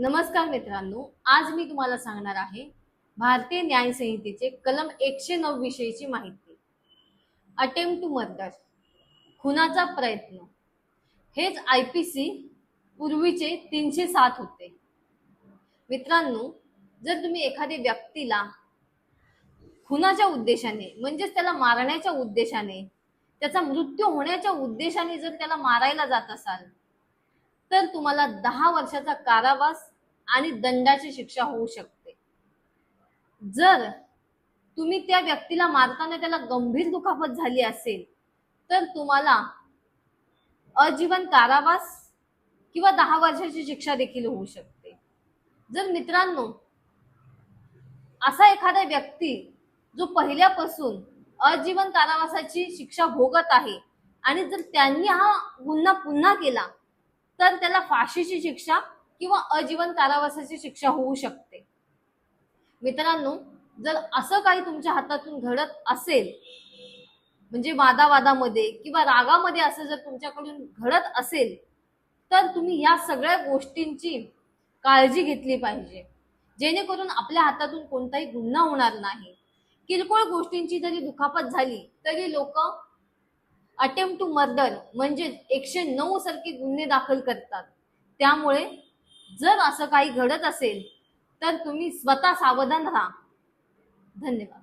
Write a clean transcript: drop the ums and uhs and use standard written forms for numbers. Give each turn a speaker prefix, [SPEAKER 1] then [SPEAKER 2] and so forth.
[SPEAKER 1] नमस्कार मित्रांनो, आज मी तुम्हाला सांगणार आहे भारतीय न्याय संहितेचे कलम 109 विषयीची माहिती। अटेम्प्ट टू मर्डर, खुनाचा प्रयत्न, हेच IPC पूर्वीचे 307 होते। मित्रांनो, जर तुम्ही एखाद्या व्यक्तीला खुनाच्या उद्देशाने म्हणजेच त्याला मारण्याच्या उद्देशाने, त्याचा मृत्यू होण्याच्या उद्देशाने जर त्याला मारायला जात असाल तर तुम्हाला 10 वर्षाचा कारावास आणि दंडाची शिक्षा होऊ शकते। जर तुम्ही त्या व्यक्तीला मारताना त्याला गंभीर दुखापत झाली असेल तर तुम्हाला आजीवन कारावास किंवा 10 वर्षाची शिक्षा देखील होऊ शकते। जर मित्रांनो असा एखादा व्यक्ती जो पहिल्यापासून आजीवन कारावासाची शिक्षा भोगत आहे आणि जर त्यांनी हा गुन्हा पुन्हा केला तर त्याला फाशीची शिक्षा किंवा आजीवन कारावासाची शिक्षा होऊ शकते। मित्रांनो, जर असं काही तुमच्या हातातून घडत असेल म्हणजे वादावादामध्ये किंवा रागामध्ये असं जर तुमच्याकडून घडत असेल तर तुम्ही या सगळ्या गोष्टींची काळजी घेतली पाहिजे, जेणेकरून आपल्या हातातून कोणताही गुन्हा होणार नाही। किरकोळ गोष्टींची जरी दुखापत झाली तरी लोक अटेम्प्ट टू मर्डर म्हणजे 109 सारखे गुन्हे दाखल करतात। त्यामुळे जर असं काही घडत असेल तर तुम्ही स्वतः सावधान राहा। धन्यवाद।